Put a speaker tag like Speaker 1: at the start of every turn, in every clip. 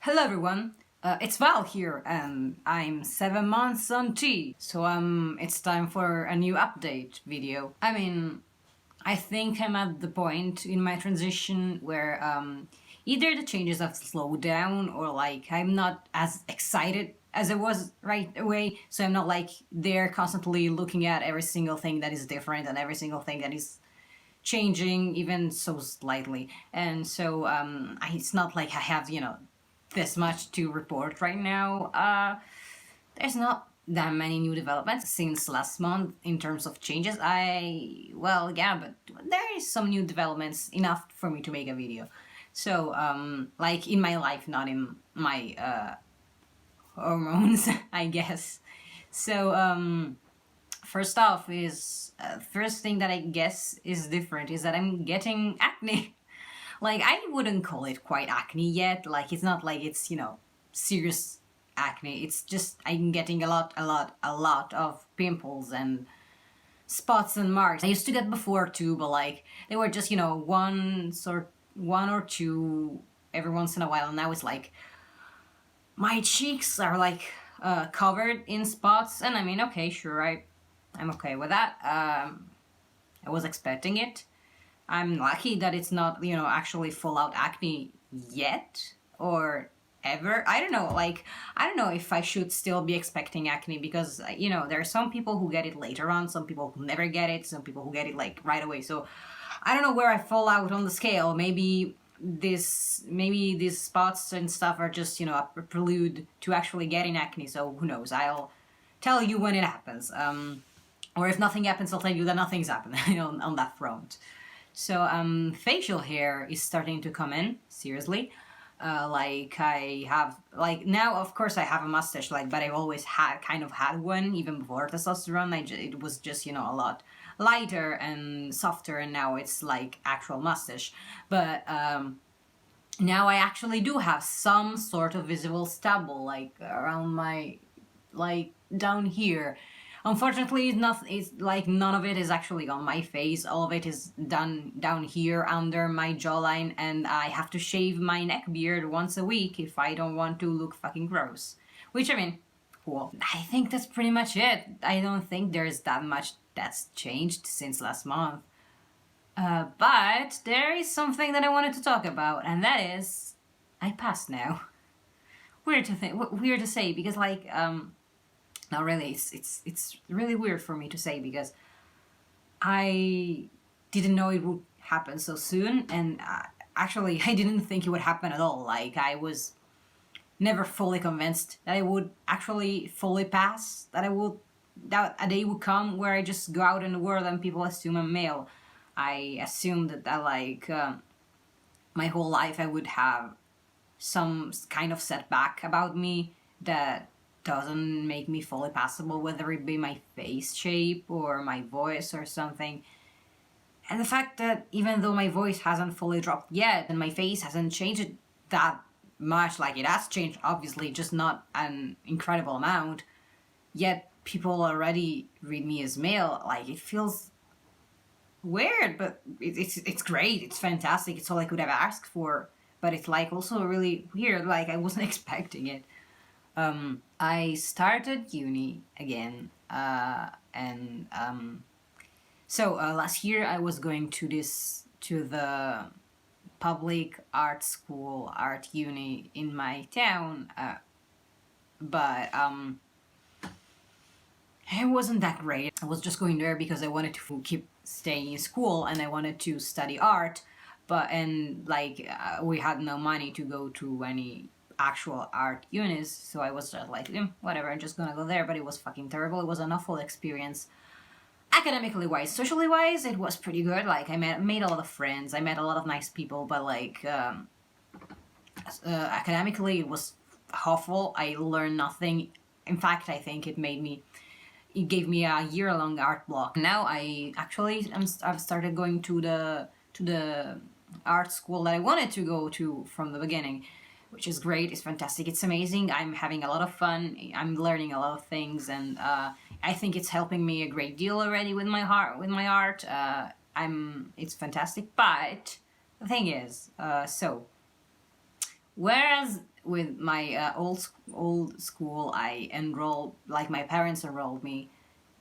Speaker 1: Hello everyone, it's Val here and I'm 7 months on T, so it's time for a new update video. I think I'm at the point in my transition where either the changes have slowed down or like I'm not as excited as I was right away, so I'm not like there constantly looking at every single thing that is different and every single thing that is changing even so slightly. And so it's not like I have, this much to report right now. There's not that many new developments since last month in terms of changes. Well, yeah, but there is some new developments enough for me to make a video. So, like in my life, not in my hormones, I guess. So, first off is first thing that I guess is different is that I'm getting acne. Like, I wouldn't call it quite acne yet. Like, it's not like it's, serious acne. It's just I'm getting a lot of pimples and spots and marks. I used to get before too, but like they were just, one or two every once in a while. And now it's like my cheeks are like covered in spots, and okay, sure, I'm okay with that. I was expecting it. I'm lucky that it's not, actually full out acne yet or ever. I don't know, I don't know if I should still be expecting acne because, there are some people who get it later on, some people who never get it, some people who get it like right away. So I don't know where I fall out on the scale. Maybe these spots and stuff are just, a prelude to actually getting acne. So who knows? I'll tell you when it happens. Or if nothing happens, I'll tell you that nothing's happened on that front. So facial hair is starting to come in, seriously. I have, now of course I have a mustache, but I've always had one, even before testosterone. It was just, a lot lighter and softer, and now it's like actual mustache. But now I actually do have some sort of visible stubble, around my, down here. Unfortunately, it's like none of it is actually on my face. All of it is done down here under my jawline, and I have to shave my neck beard once a week if I don't want to look fucking gross. Which, cool. I think that's pretty much it. I don't think there's that much that's changed since last month. But there is something that I wanted to talk about, and that is, I passed now. Weird to say, because not really. It's really weird for me to say because I didn't know it would happen so soon, and actually I didn't think it would happen at all. Like, I was never fully convinced that I would actually fully pass, that a day would come where I just go out in the world and people assume I'm male. I assumed that my whole life I would have some kind of setback about me that doesn't make me fully passable, whether it be my face shape or my voice or something. And the fact that even though my voice hasn't fully dropped yet and my face hasn't changed that much, it has changed obviously, just not an incredible amount, yet people already read me as male. It feels weird, but it's great, it's fantastic, it's all I could have asked for. But it's also really weird, I wasn't expecting it. I started uni again, so last year I was going to the public art school, art uni in my town, but it wasn't that great. I was just going there because I wanted to keep staying in school and I wanted to study art, we had no money to go to any actual art unis, so I was just whatever, I'm just gonna go there. But it was fucking terrible. It was an awful experience. Academically wise, socially wise, it was pretty good. I made a lot of friends, I met a lot of nice people, but academically it was awful. I learned nothing. In fact, I think it gave me a year-long art block. Now I've started going to the art school that I wanted to go to from the beginning, which is great. It's fantastic. It's amazing. I'm having a lot of fun. I'm learning a lot of things, and I think it's helping me a great deal already with my art. It's fantastic. But the thing is, with my old school, I enrolled, like my parents enrolled me.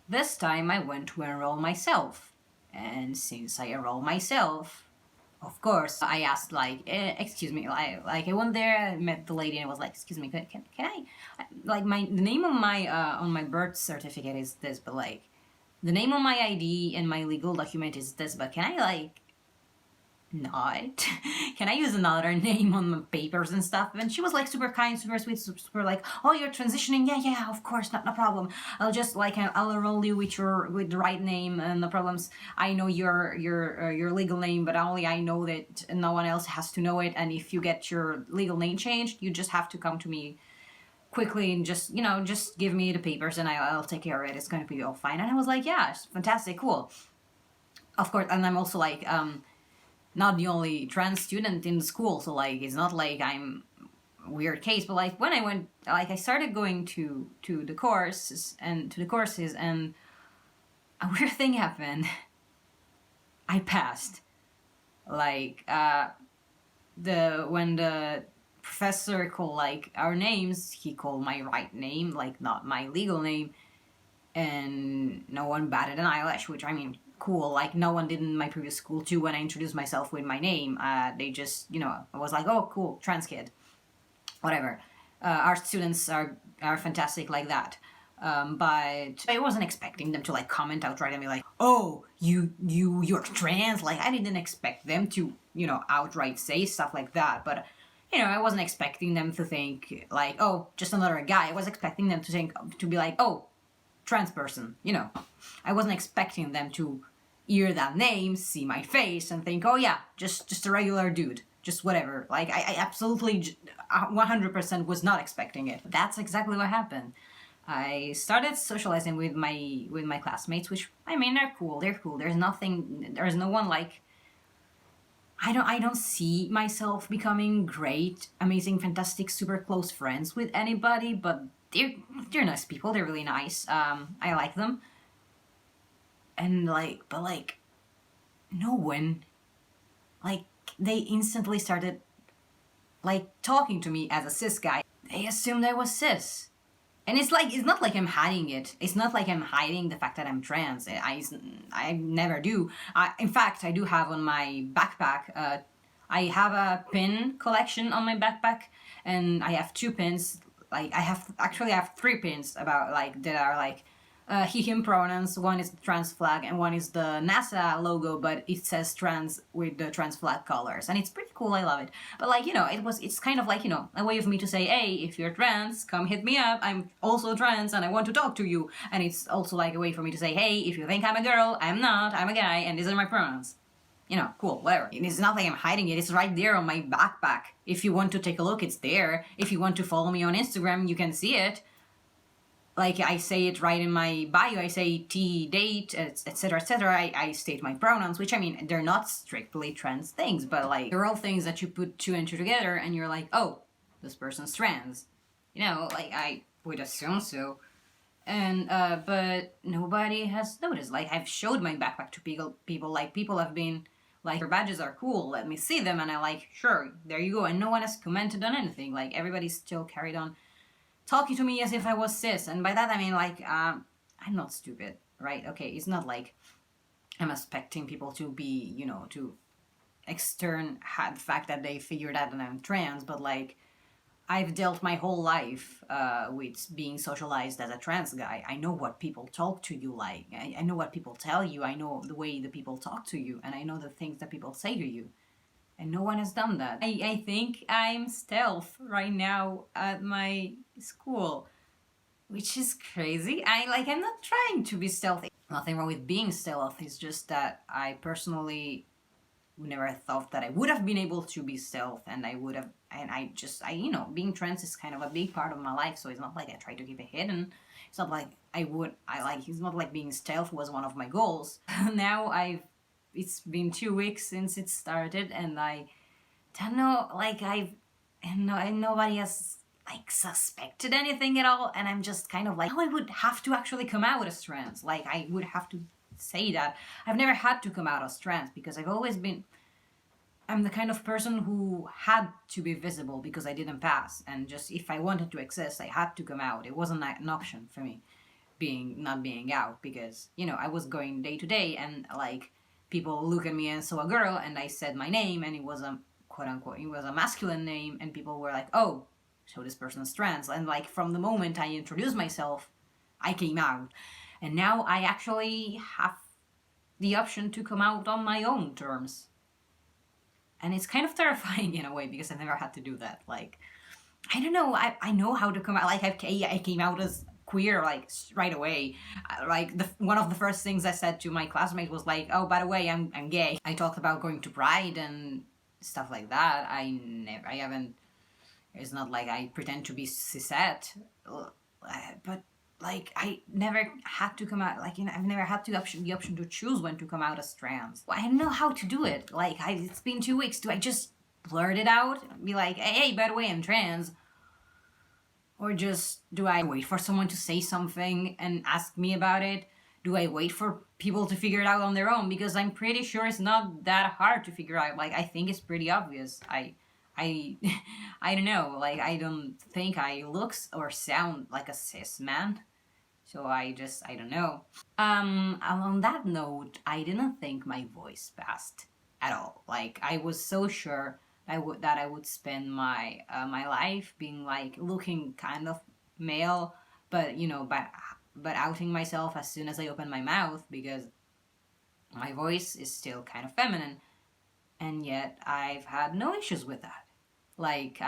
Speaker 1: This time I went to enroll myself. And since I enrolled myself, of course, I asked like, excuse me, like I went there, I met the lady, and I was like, excuse me, can like the name on my birth certificate is this, but like the name on my ID and my legal document is this, but can I like not? Can I use another name on the papers and stuff? And she was like super kind, super sweet, super like, oh, you're transitioning? Yeah, of course, no problem. I'll just like I'll enroll you with the right name and no problems. I know your legal name, but only I know that no one else has to know it. And if you get your legal name changed, you just have to come to me quickly and just give me the papers and I'll take care of it. It's going to be all fine. And I was like, yeah, it's fantastic, cool. Of course, and I'm also like not the only trans student in the school, so like it's not like I'm a weird case, but like when I went, like I started going to the courses and a weird thing happened. I passed. Like when the professor called like our names, he called my right name, like not my legal name, and no one batted an eyelash, which I mean, cool. Like no one did in my previous school too. When I introduced myself with my name, they just, I was like, oh, cool, trans kid, whatever. Our students are fantastic like that. But I wasn't expecting them to like comment outright and be like, oh, you're trans. Like I didn't expect them to, outright say stuff like that. But I wasn't expecting them to think like, oh, just another guy. I was expecting them to be like, oh, trans person, I wasn't expecting them to hear that name, see my face, and think, oh yeah, just a regular dude, just whatever. Like I absolutely 100% was not expecting it. That's exactly what happened. I started socializing with my classmates, which I mean they're cool. There's no one like. I don't see myself becoming great, amazing, fantastic, super close friends with anybody, but they're nice people. They're really nice. I like them. And but no one, like they instantly started like talking to me as a cis guy. They assumed I was cis. And it's not like I'm hiding it. It's not like I'm hiding the fact that I'm trans. I never do. In fact, I do have on my backpack, I have a pin collection on my backpack, and I have 2 pins. Like I have 3 pins about like that are like he him pronouns. One is the trans flag and one is the NASA logo, but it says trans with the trans flag colors, and it's pretty cool. I love it. But like it's kind of like a way of me to say, hey, if you're trans, come hit me up. I'm also trans and I want to talk to you. And it's also like a way for me to say, hey, if you think I'm a girl, I'm not. I'm a guy, and these are my pronouns. Cool, whatever. It's not like I'm hiding it. It's right there on my backpack. If you want to take a look, it's there. If you want to follow me on Instagram, you can see it. Like I say it right in my bio. I say T, date, etc., etc. I state my pronouns, which I mean, they're not strictly trans things, but like they're all things that you put 2 and 2 together and you're like, oh, this person's trans. Like I would assume so. And but nobody has noticed. Like I've showed my backpack to people. Like people have been like, your badges are cool, let me see them. And I like, sure, there you go. And no one has commented on anything. Like everybody still carried on talking to me as if I was cis. And by that I mean like I'm not stupid, right? Okay, it's not like I'm expecting people to be, to extern the fact that they figured out that I'm trans, but like I've dealt my whole life with being socialized as a trans guy. I know what people talk to you like. I know what people tell you. I know the way the people talk to you, and I know the things that people say to you. And no one has done that. I think I'm stealth right now at my school, which is crazy. I'm not trying to be stealthy. Nothing wrong with being stealth. It's just that I personally never thought that I would have been able to be stealth, and being trans is kind of a big part of my life, so it's not like I try to keep it hidden. It's not like it's not like being stealth was one of my goals. Now it's been 2 weeks since it started, and I don't know, and nobody has suspected anything at all, and I'm just kind of like, oh, I would have to actually come out as trans. Like I would have to say that. I've never had to come out as trans because I've always been I'm the kind of person who had to be visible because I didn't pass, and just if I wanted to exist, I had to come out. It wasn't an option for me not being out, because I was going day to day, and like people look at me and saw a girl, and I said my name, and it was a quote unquote, it was a masculine name, and people were like, oh, so this person's trans. And like from the moment I introduced myself, I came out, and now I actually have the option to come out on my own terms. And it's kind of terrifying in a way, because I've never had to do that. Like, I don't know, I know how to come out. Like, I came out as queer, like, right away. Like, one of the first things I said to my classmates was like, oh, by the way, I'm gay. I talked about going to Pride and stuff like that. I haven't, it's not like I pretend to be cishet, but like, I never had to come out, like, I've never had the option to choose when to come out as trans. I don't know how to do it. Like, it's been 2 weeks. Do I just blurt it out? Be like, hey, by the way, I'm trans? Or just, do I wait for someone to say something and ask me about it? Do I wait for people to figure it out on their own? Because I'm pretty sure it's not that hard to figure out. Like, I think it's pretty obvious. I don't know, like, I don't think I look or sound like a cis man. So I don't know. On that note, I didn't think my voice passed at all. Like, I was so sure that I would spend my my life being like looking kind of male, but but outing myself as soon as I open my mouth, because my voice is still kind of feminine, and yet I've had no issues with that. Like,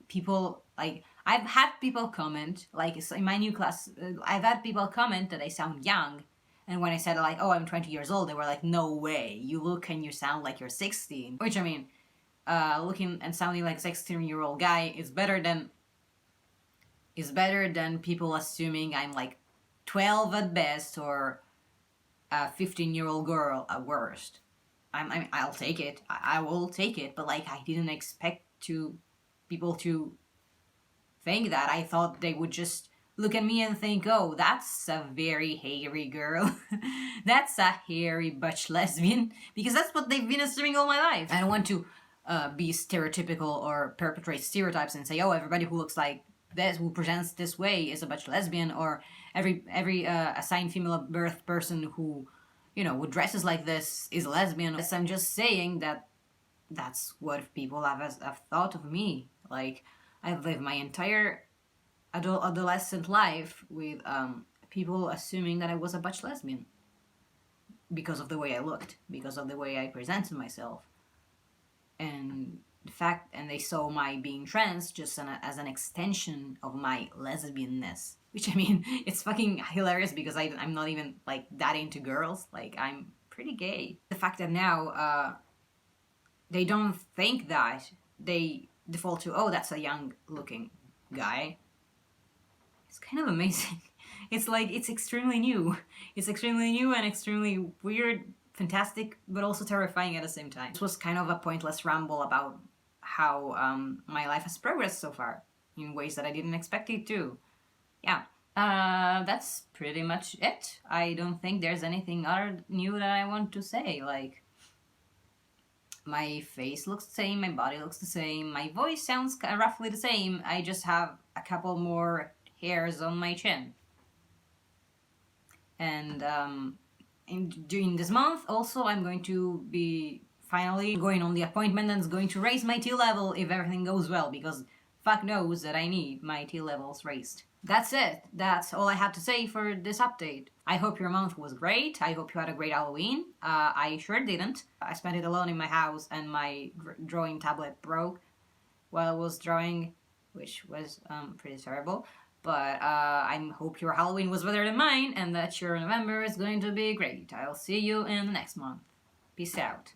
Speaker 1: people, like, I've had people comment, like, in my new class, I've had people comment that I sound young, and when I said, like, oh, I'm 20 years old, they were like, no way, you look and you sound like you're 16, which, I mean, looking and sounding like a 16-year-old guy is better than people assuming I'm like 12 at best, or a 15-year-old girl at worst. I'll take it. I will take it. But like, I didn't expect people to think that. I thought they would just look at me and think, oh, that's a very hairy girl. That's a hairy butch lesbian. Because that's what they've been assuming all my life. I don't want to be stereotypical or perpetrate stereotypes and say, oh, everybody who looks like this, who presents this way, is a butch lesbian, or every assigned female at birth person who who dresses like this is a lesbian. I'm just saying that that's what people have thought of me. Like, I've lived my entire adolescent life with people assuming that I was a butch lesbian because of the way I looked, because of the way I presented myself, and they saw my being trans just as an extension of my lesbianness. Which, I mean, it's fucking hilarious, because I'm not even like that into girls. Like, I'm pretty gay. The fact that now they don't think that, they default to, oh, that's a young looking guy. It's kind of amazing. It's like, it's extremely new. It's extremely new and extremely weird, fantastic, but also terrifying at the same time. This was kind of a pointless ramble about how my life has progressed so far in ways that I didn't expect it to. Yeah, that's pretty much it. I don't think there's anything other new that I want to say. Like, my face looks the same, my body looks the same, my voice sounds roughly the same. I just have a couple more hairs on my chin. And during this month, also, I'm going to be finally going on the appointment that's going to raise my T level if everything goes well, because fuck knows that I need my T levels raised. That's it. That's all I have to say for this update. I hope your month was great. I hope you had a great Halloween. I sure didn't. I spent it alone in my house, and my drawing tablet broke while I was drawing, which was pretty terrible. But I hope your Halloween was better than mine, and that your November is going to be great. I'll see you in the next month. Peace out.